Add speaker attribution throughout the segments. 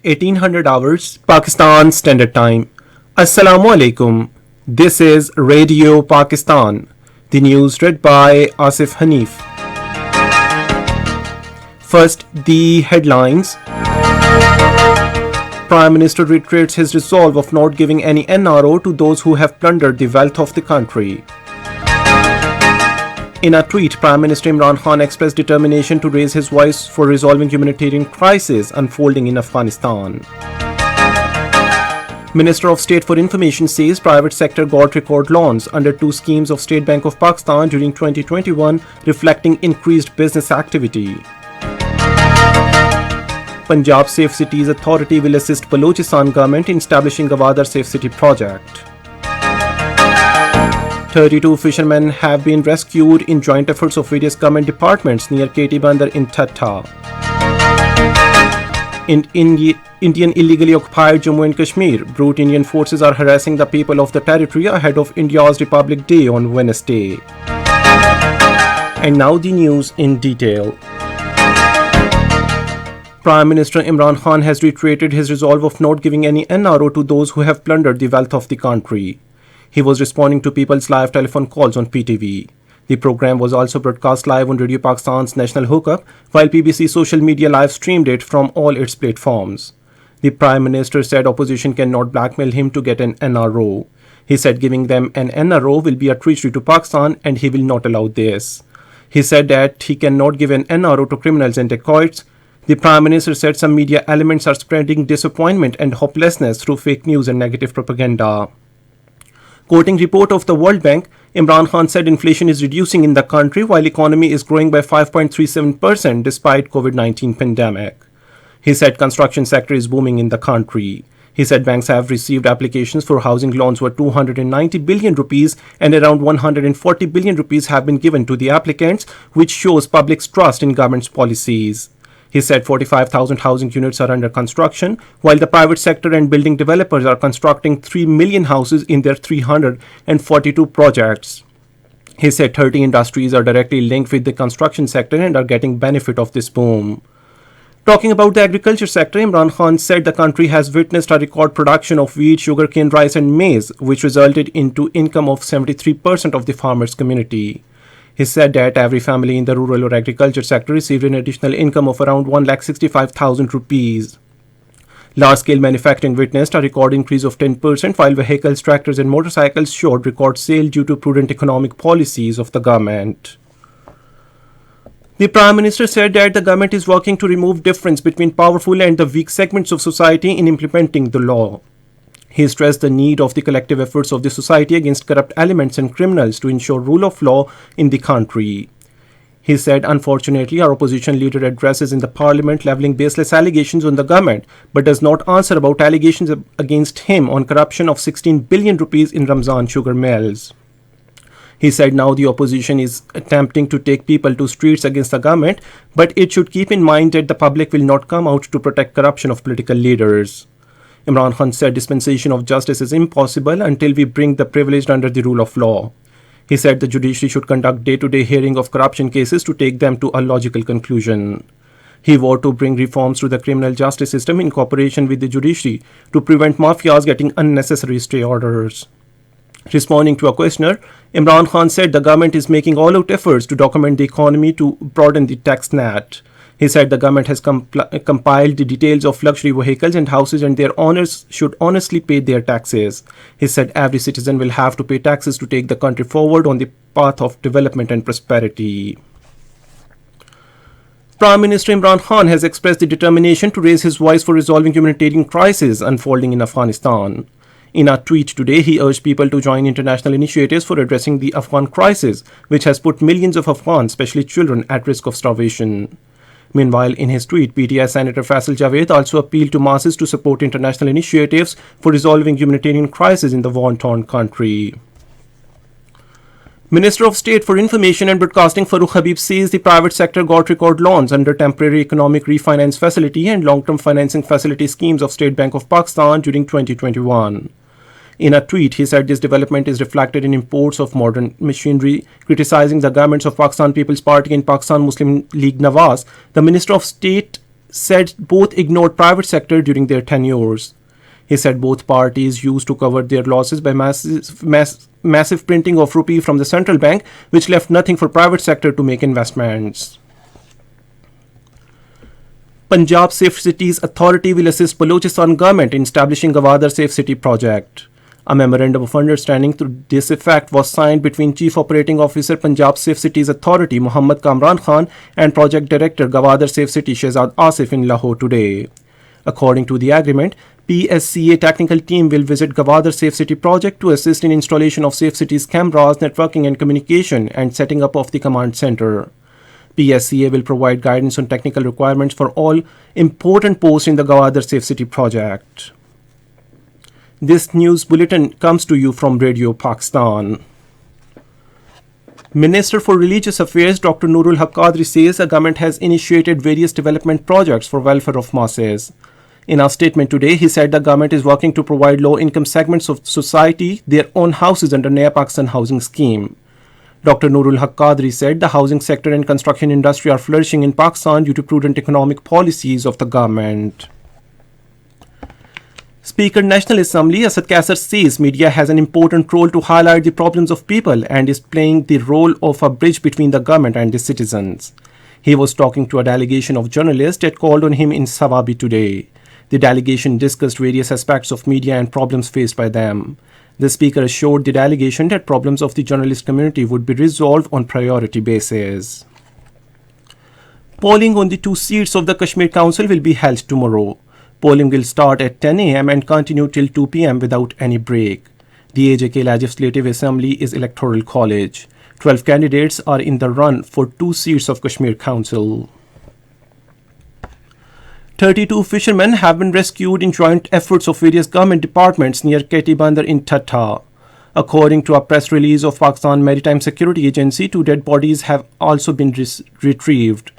Speaker 1: 1800 hours Pakistan Standard Time. Assalamu alaikum. This is Radio Pakistan. The news read by Asif Hanif. First, the headlines. Prime Minister reiterates his resolve of not giving any NRO to those who have plundered the wealth of the country. In a tweet, Prime Minister Imran Khan expressed determination to raise his voice for resolving humanitarian crisis unfolding in Afghanistan. Minister of State for Information says private sector got record loans under two schemes of State Bank of Pakistan during 2021, reflecting increased business activity. Punjab Safe Cities Authority will assist Balochistan government in establishing Gwadar Safe City project. 32 fishermen have been rescued in joint efforts of various government departments near KT Bandar in Thatta. In Indian illegally occupied Jammu and Kashmir, brute Indian forces are harassing the people of the territory ahead of India's Republic Day on Wednesday. And now the news in detail. Prime Minister Imran Khan has reiterated his resolve of not giving any NRO to those who have plundered the wealth of the country. He was responding to people's live telephone calls on PTV. The program was also broadcast live on Radio Pakistan's National Hookup, while BBC social media live streamed it from all its platforms. The Prime Minister said opposition cannot blackmail him to get an NRO. He said giving them an NRO will be a treachery to Pakistan and he will not allow this. He said that he cannot give an NRO to criminals and dacoits. The Prime Minister said some media elements are spreading disappointment and hopelessness through fake news and negative propaganda. Quoting report of the World Bank, Imran Khan said inflation is reducing in the country while economy is growing by 5.37% despite COVID-19 pandemic. He said construction sector is booming in the country. He said banks have received applications for housing loans worth 290 billion rupees and around 140 billion rupees have been given to the applicants, which shows public's trust in government's policies. He said 45,000 housing units are under construction, while the private sector and building developers are constructing 3 million houses in their 342 projects. He said 30 industries are directly linked with the construction sector and are getting benefit of this boom. Talking about the agriculture sector, Imran Khan said the country has witnessed a record production of wheat, sugarcane, rice and maize, which resulted into income of 73% of the farmers' community. He said that every family in the rural or agriculture sector received an additional income of around 1,65,000 rupees. Large-scale manufacturing witnessed a record increase of 10%, while vehicles, tractors and motorcycles showed record sale due to prudent economic policies of the government. The Prime Minister said that the government is working to remove difference between powerful and the weak segments of society in implementing the law. He stressed the need of the collective efforts of the society against corrupt elements and criminals to ensure rule of law in the country. He said, unfortunately, our opposition leader addresses in the parliament leveling baseless allegations on the government, but does not answer about allegations against him on corruption of 16 billion rupees in Ramzan sugar mills. He said now the opposition is attempting to take people to streets against the government, but it should keep in mind that the public will not come out to protect corruption of political leaders. Imran Khan said dispensation of justice is impossible until we bring the privileged under the rule of law. He said the judiciary should conduct day-to-day hearing of corruption cases to take them to a logical conclusion. He vowed to bring reforms to the criminal justice system in cooperation with the judiciary to prevent mafias getting unnecessary stay orders. Responding to a questioner, Imran Khan said the government is making all-out efforts to document the economy to broaden the tax net. He said the government has compiled the details of luxury vehicles and houses and their owners should honestly pay their taxes. He said every citizen will have to pay taxes to take the country forward on the path of development and prosperity. Prime Minister Imran Khan has expressed the determination to raise his voice for resolving humanitarian crisis unfolding in Afghanistan. In a tweet today, he urged people to join international initiatives for addressing the Afghan crisis, which has put millions of Afghans, especially children, at risk of starvation. Meanwhile, in his tweet, PTI Senator Faisal Javed also appealed to masses to support international initiatives for resolving humanitarian crisis in the war-torn country. Minister of State for Information and Broadcasting Farooq Habib says the private sector got record loans under temporary economic refinance facility and long-term financing facility schemes of State Bank of Pakistan during 2021. In a tweet, he said this development is reflected in imports of modern machinery, criticizing the governments of Pakistan People's Party and Pakistan Muslim League Nawaz. The Minister of State said both ignored private sector during their tenures. He said both parties used to cover their losses by massive printing of rupee from the central bank, which left nothing for private sector to make investments. Punjab Safe Cities Authority will assist Balochistan government in establishing Gwadar Safe City project. A memorandum of understanding to this effect was signed between Chief Operating Officer Punjab Safe Cities Authority Muhammad Kamran Khan and Project Director Gwadar Safe City Shehzad Asif in Lahore today. According to the agreement, PSCA technical team will visit Gwadar Safe City project to assist in installation of Safe Cities cameras, networking and communication, and setting up of the command center. PSCA will provide guidance on technical requirements for all important posts in the Gwadar Safe City project. This news bulletin comes to you from Radio Pakistan. Minister for Religious Affairs Dr. Nurul Haq Qadri says the government has initiated various development projects for welfare of masses. In a statement today, he said the government is working to provide low-income segments of society their own houses under Naya Pakistan Housing Scheme. Dr. Nurul Haq Qadri said the housing sector and construction industry are flourishing in Pakistan due to prudent economic policies of the government. Speaker National Assembly Asad Kaisar says media has an important role to highlight the problems of people and is playing the role of a bridge between the government and the citizens. He was talking to a delegation of journalists that called on him in Sawabi today. The delegation discussed various aspects of media and problems faced by them. The speaker assured the delegation that problems of the journalist community would be resolved on priority basis. Polling on the 2 seats of the Kashmir Council will be held tomorrow. Polling will start at 10 a.m. and continue till 2 p.m. without any break. The AJK Legislative Assembly is electoral college. 12 candidates are in the run for 2 seats of Kashmir Council. 32 fishermen have been rescued in joint efforts of various government departments near Keti Bandar in Thatta. According to a press release of Pakistan Maritime Security Agency, 2 dead bodies have also been retrieved.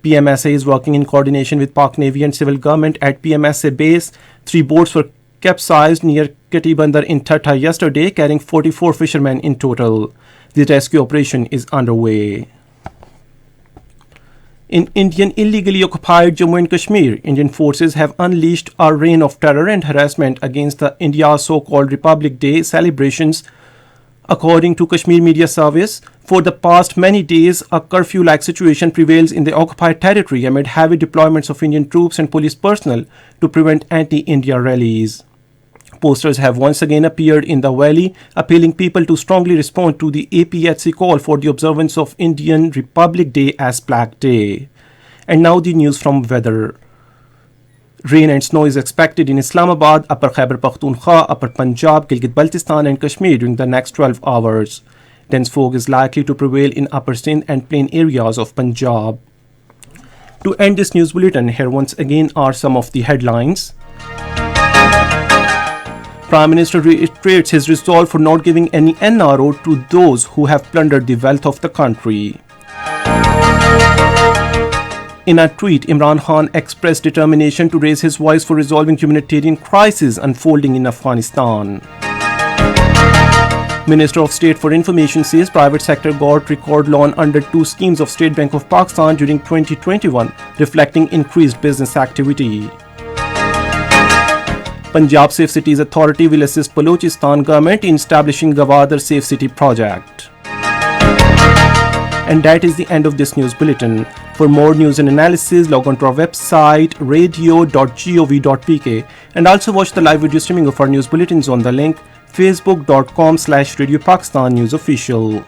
Speaker 1: PMSA is working in coordination with Pak Navy and civil government at PMSA base. 3 boats were capsized near Keti Bandar in Thatta yesterday, carrying 44 fishermen in total. The rescue operation is underway. In Indian illegally occupied Jammu and Kashmir, Indian forces have unleashed a reign of terror and harassment against the India's so-called Republic Day celebrations. According to Kashmir Media Service, for the past many days, a curfew-like situation prevails in the occupied territory amid heavy deployments of Indian troops and police personnel to prevent anti-India rallies. Posters have once again appeared in the valley, appealing people to strongly respond to the APHC call for the observance of Indian Republic Day as Black Day. And now the news from weather. Rain and snow is expected in Islamabad, Upper Khyber Pakhtunkhwa, Upper Punjab, Gilgit-Baltistan and Kashmir during the next 12 hours. Dense fog is likely to prevail in Upper Sindh and plain areas of Punjab. To end this news bulletin, here once again are some of the headlines. Prime Minister reiterates his resolve for not giving any NRO to those who have plundered the wealth of the country. In a tweet, Imran Khan expressed determination to raise his voice for resolving humanitarian crisis unfolding in Afghanistan. Minister of State for Information says private sector got record loan under 2 schemes of State Bank of Pakistan during 2021, reflecting increased business activity. Punjab Safe Cities Authority will assist Balochistan government in establishing Gwadar Safe City project. And that is the end of this news bulletin. For more news and analysis, log on to our website radio.gov.pk and also watch the live video streaming of our news bulletins on the link facebook.com/Radio Pakistan News Official.